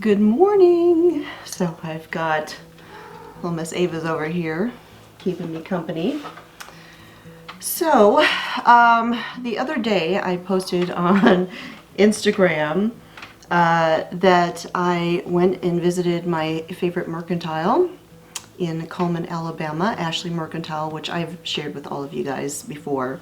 Good morning. So I've got little Miss Ava's over here keeping me company. So the other day I posted on Instagram that I went and visited my favorite Mercantile in Cullman, Alabama, Ashley Mercantile, which I've shared with all of you guys before.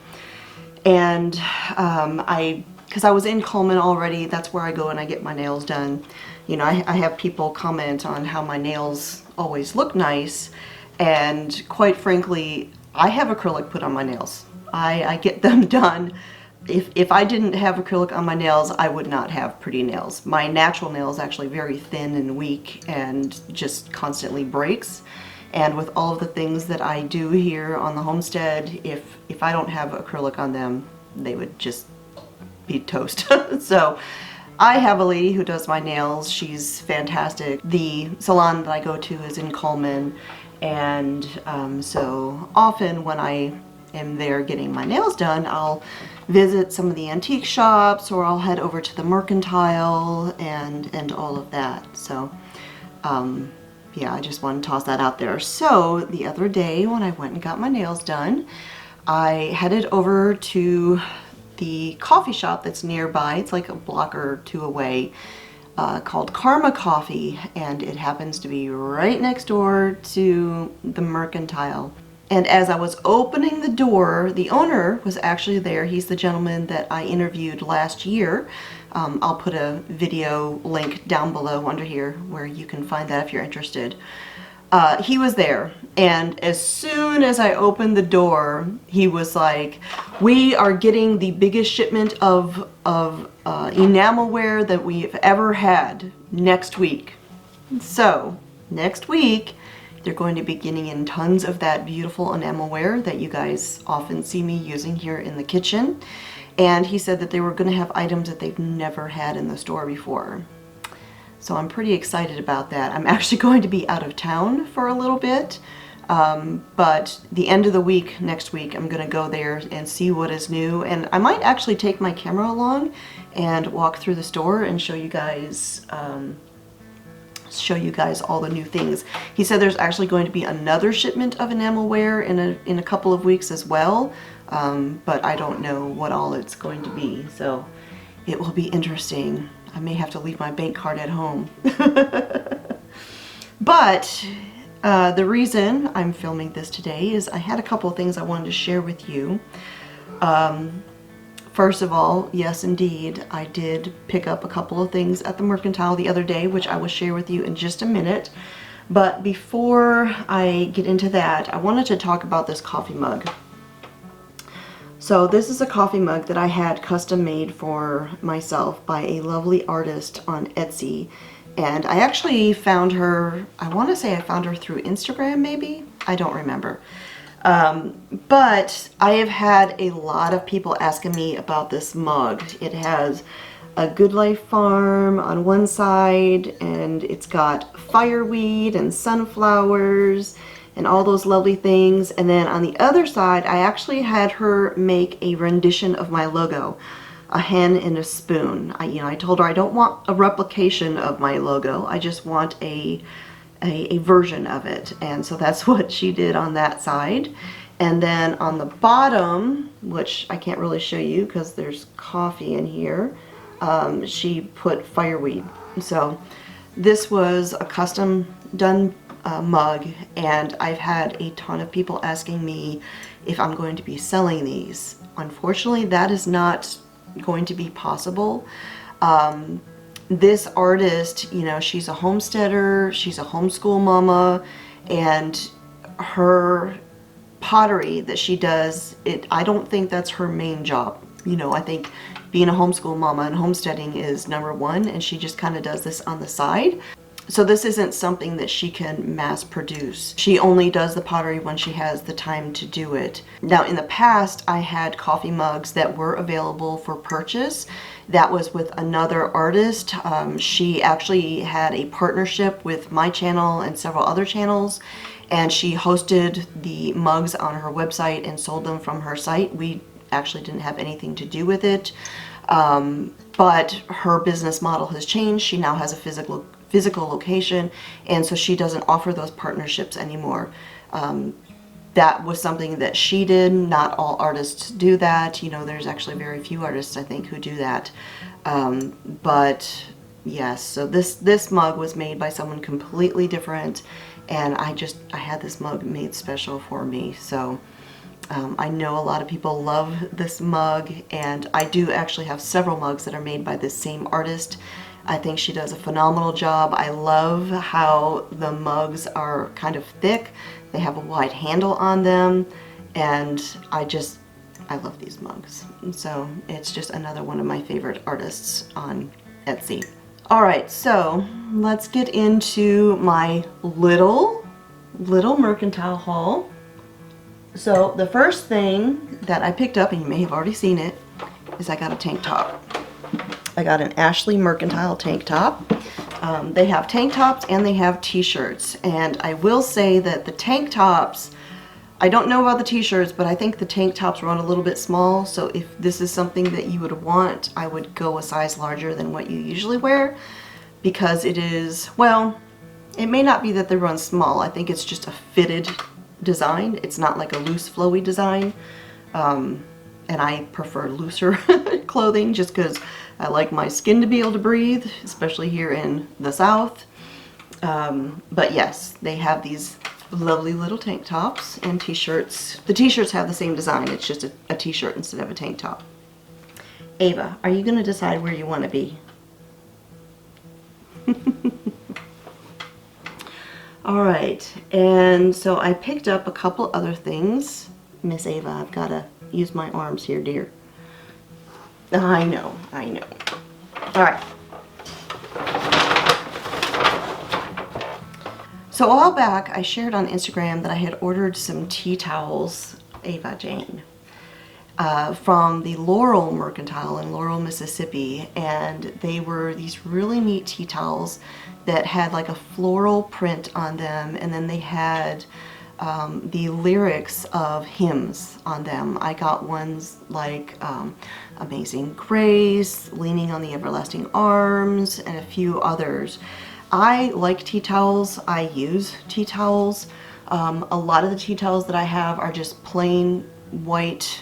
And because I was in Cullman already, that's where I go and I get my nails done. You know, I have people comment on how my nails always look nice, and quite frankly, I have acrylic put on my nails. I get them done. If I didn't have acrylic on my nails, I would not have pretty nails. My natural nails actually very thin and weak and just constantly breaks. And with all of the things that I do here on the homestead, if I don't have acrylic on them, they would just be toast. So I have a lady who does my nails. She's fantastic. The salon that I go to is in Cullman, and so often when I am there getting my nails done, I'll visit some of the antique shops, or I'll head over to the Mercantile and all of that. So yeah, I just want to toss that out there. So the other day when I went and got my nails done, I headed over to the coffee shop that's nearby. It's like a block or two away, called Karma Coffee, and it happens to be right next door to the Mercantile. And as I was opening the door, the owner was actually there. He's the gentleman that I interviewed last year. I'll put a video link down below under here where you can find that if you're interested. He was there, and as soon as I opened the door, he was like, "We are getting the biggest shipment of enamelware that we've ever had next week." So next week they're going to be getting in tons of that beautiful enamelware that you guys often see me using here in the kitchen. And he said that they were going to have items that they've never had in the store before. So I'm pretty excited about that. I'm actually going to be out of town for a little bit, but the end of the week, next week, I'm going to go there and see what is new. And I might actually take my camera along and walk through the store and show you guys all the new things. He said there's actually going to be another shipment of enamelware in a couple of weeks as well, but I don't know what all it's going to be. So it will be interesting. I may have to leave my bank card at home. But the reason I'm filming this today is I had a couple of things I wanted to share with you. First of all, yes indeed, I did pick up a couple of things at the Mercantile the other day, which I will share with you in just a minute. But before I get into that, I wanted to talk about this coffee mug. So this is a coffee mug that I had custom made for myself by a lovely artist on Etsy. And I actually found her, I want to say I found her through Instagram maybe? I don't remember. But I have had a lot of people asking me about this mug. It has a Good Life farm on one side, and it's got fireweed and sunflowers and all those lovely things. And then on the other side, I actually had her make a rendition of my logo, a hen and a spoon. I told her I don't want a replication of my logo. I just want a version of it. And so that's what she did on that side. And then on the bottom, which I can't really show you because there's coffee in here, she put fireweed. So this was a custom done mug, and I've had a ton of people asking me if I'm going to be selling these. Unfortunately, that is not going to be possible. This artist, you know, she's a homesteader, she's a homeschool mama, and her pottery that she does, I don't think that's her main job. You know, I think being a homeschool mama and homesteading is number one, and she just kind of does this on the side. So this isn't something that she can mass produce. She only does the pottery when she has the time to do it. Now in the past, I had coffee mugs that were available for purchase. That was with another artist. She actually had a partnership with my channel and several other channels, and she hosted the mugs on her website and sold them from her site. We actually didn't have anything to do with it, but her business model has changed. She now has a physical physical location, and so she doesn't offer those partnerships anymore. That was something that she did. Not all artists do that. You know, there's actually very few artists, I think, who do that. But yes, so this mug was made by someone completely different, and I had this mug made special for me. So I know a lot of people love this mug, and I do actually have several mugs that are made by this same artist. I think she does a phenomenal job. I love how the mugs are kind of thick. They have a wide handle on them, and I love these mugs. So it's just another one of my favorite artists on Etsy. All right, so let's get into my little Mercantile haul. So the first thing that I picked up, and you may have already seen it, is I got a tank top. I got an Ashley Mercantile tank top. They have tank tops and they have t-shirts, and I will say that the tank tops, I don't know about the t-shirts, but I think the tank tops run a little bit small, so if this is something that you would want, I would go a size larger than what you usually wear, because it is, well, it may not be that they run small. I think it's just a fitted design. It's not like a loose flowy design, and I prefer looser clothing just because I like my skin to be able to breathe, especially here in the South. But yes, they have these lovely little tank tops and t-shirts. The t-shirts have the same design. It's just a t-shirt instead of a tank top. Ava, are you going to decide where you want to be? All right, and so I picked up a couple other things. Miss Ava, I've got to use my arms here, dear. I know. All right. So a while back, I shared on Instagram that I had ordered some tea towels, Ava Jane, from the Laurel Mercantile in Laurel, Mississippi, and they were these really neat tea towels that had like a floral print on them, and then they had the lyrics of hymns on them. I got ones like Amazing Grace, Leaning on the Everlasting Arms, and a few others. I like tea towels. I use tea towels. A lot of the tea towels that I have are just plain white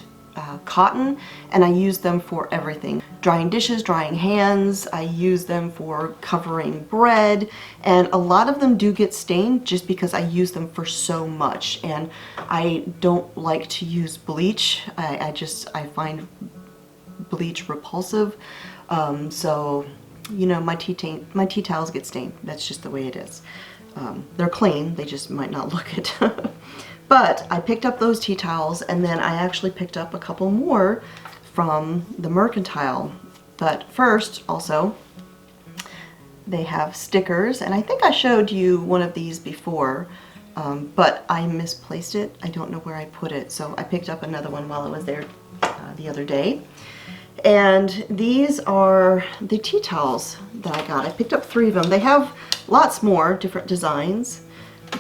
cotton, and I use them for everything. Drying dishes, drying hands. I use them for covering bread, and a lot of them do get stained just because I use them for so much, and I don't like to use bleach. I find bleach repulsive, so you know, my tea towels get stained. That's just the way it is. They're clean, they just might not look it. But I picked up those tea towels, and then I actually picked up a couple more from the Mercantile. But first, also, they have stickers, and I think I showed you one of these before, but I misplaced it. I don't know where I put it, so I picked up another one while I was there the other day. And these are the tea towels that I got. I picked up 3 of them. They have lots more different designs,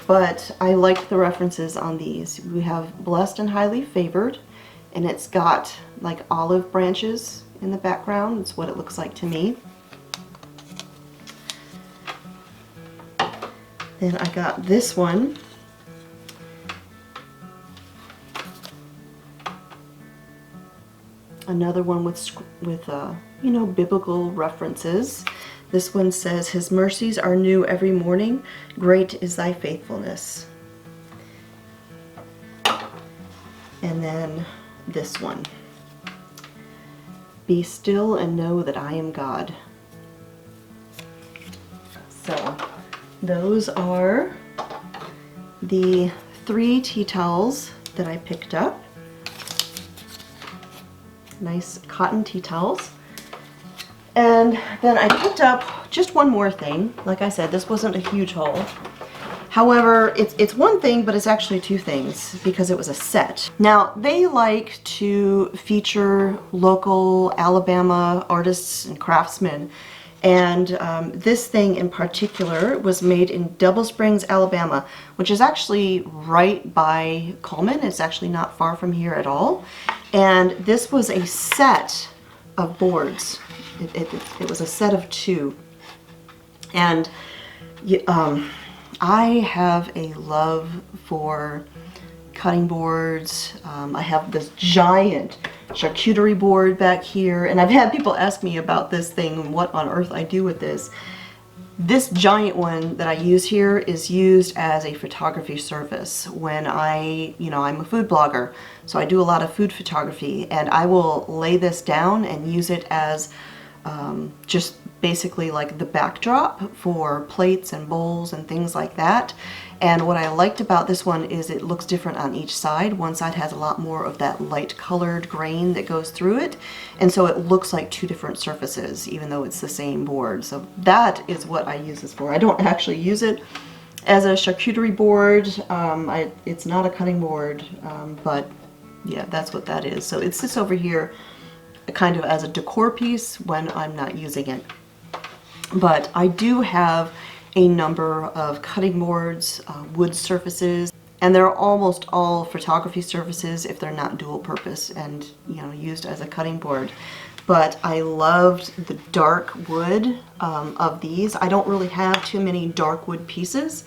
but I liked the references on these. We have Blessed and Highly Favored, and it's got like olive branches in the background. It's what it looks like to me. Then I got this one. Another one with you know, biblical references. This one says, His mercies are new every morning. Great is thy faithfulness. And then this one. Be still and know that I am God. So those are the 3 tea towels that I picked up. Nice cotton tea towels. And then I picked up just one more thing. Like I said, this wasn't a huge haul. However, it's one thing, but it's actually 2 things because it was a set. Now, they like to feature local Alabama artists and craftsmen. And this thing in particular was made in Double Springs, Alabama, which is actually right by Coleman. It's actually not far from here at all. And this was a set of boards. It was a set of 2. And I have a love for cutting boards. I have this giant charcuterie board back here, and I've had people ask me about this thing and what on earth I do with this. This giant one that I use here is used as a photography service when I'm a food blogger, so I do a lot of food photography, and I will lay this down and use it as just basically like the backdrop for plates and bowls and things like that. And what I liked about this one is it looks different on each side. One side has a lot more of that light colored grain that goes through it, and so it looks like two different surfaces even though it's the same board. So that is what I use this for. I don't actually use it as a charcuterie board. It's not a cutting board, but yeah, that's what that is. So it sits over here kind of as a decor piece when I'm not using it. But I do have a number of cutting boards, wood surfaces, and they're almost all photography surfaces if they're not dual purpose and used as a cutting board. But I loved the dark wood of these. I don't really have too many dark wood pieces,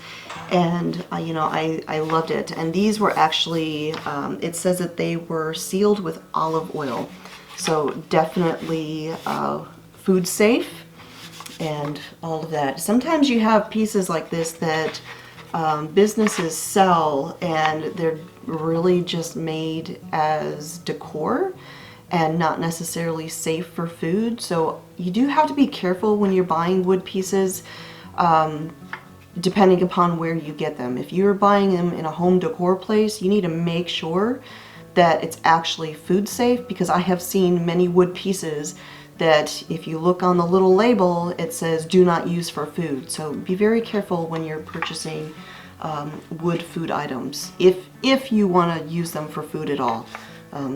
and I loved it. And these were actually, it says that they were sealed with olive oil, so definitely food safe and all of that. Sometimes you have pieces like this that businesses sell and they're really just made as decor and not necessarily safe for food. So you do have to be careful when you're buying wood pieces, depending upon where you get them. If you're buying them in a home decor place, you need to make sure that it's actually food safe, because I have seen many wood pieces that if you look on the little label, it says do not use for food. So be very careful when you're purchasing wood food items. If you want to use them for food at all,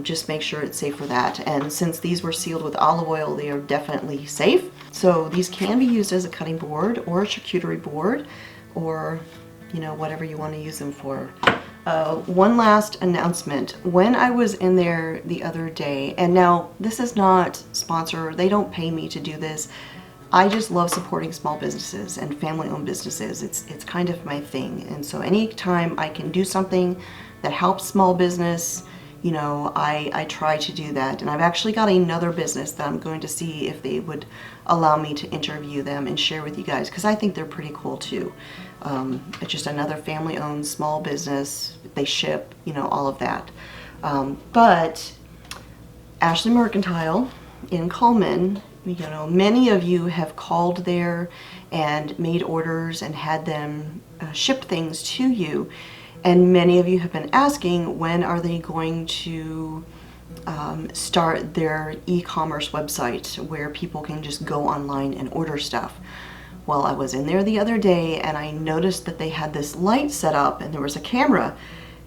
just make sure it's safe for that. And since these were sealed with olive oil, they are definitely safe. So these can be used as a cutting board or a charcuterie board, or whatever you want to use them for. One last announcement. When I was in there the other day, and now this is not sponsored, they don't pay me to do this. I just love supporting small businesses and family-owned businesses. It's kind of my thing. And so anytime I can do something that helps small business, I try to do that. And I've actually got another business that I'm going to see if they would allow me to interview them and share with you guys, because I think they're pretty cool too. It's just another family-owned small business. They ship, all of that. But Ashley Mercantile in Cullman, many of you have called there and made orders and had them ship things to you. And many of you have been asking, when are they going to start their e-commerce website where people can just go online and order stuff. Well, I was in there the other day and I noticed that they had this light set up and there was a camera.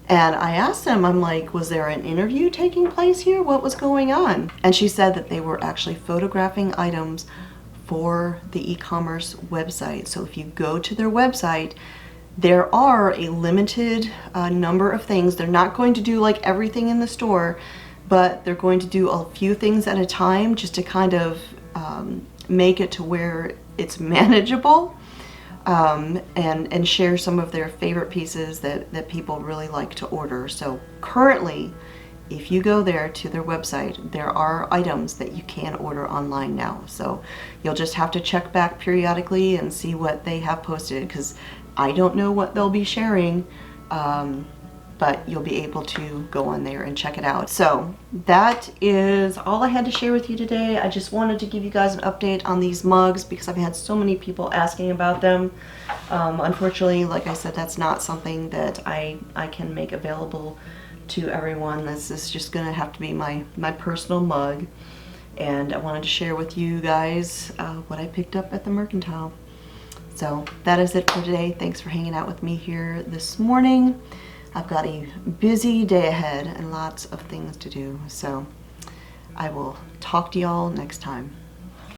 And I asked them, I'm like, was there an interview taking place here? What was going on? And she said that they were actually photographing items for the e-commerce website. So if you go to their website, there are a limited number of things. They're not going to do like everything in the store, but they're going to do a few things at a time just to kind of make it to where it's manageable, and share some of their favorite pieces that people really like to order. So currently, if you go there to their website, there are items that you can order online now. So you'll just have to check back periodically and see what they have posted, because I don't know what they'll be sharing, but you'll be able to go on there and check it out. So that is all I had to share with you today. I just wanted to give you guys an update on these mugs because I've had so many people asking about them. Unfortunately, like I said, that's not something that I can make available to everyone. This is just gonna have to be my personal mug. And I wanted to share with you guys what I picked up at the Mercantile. So that is it for today. Thanks for hanging out with me here this morning. I've got a busy day ahead and lots of things to do. So I will talk to y'all next time.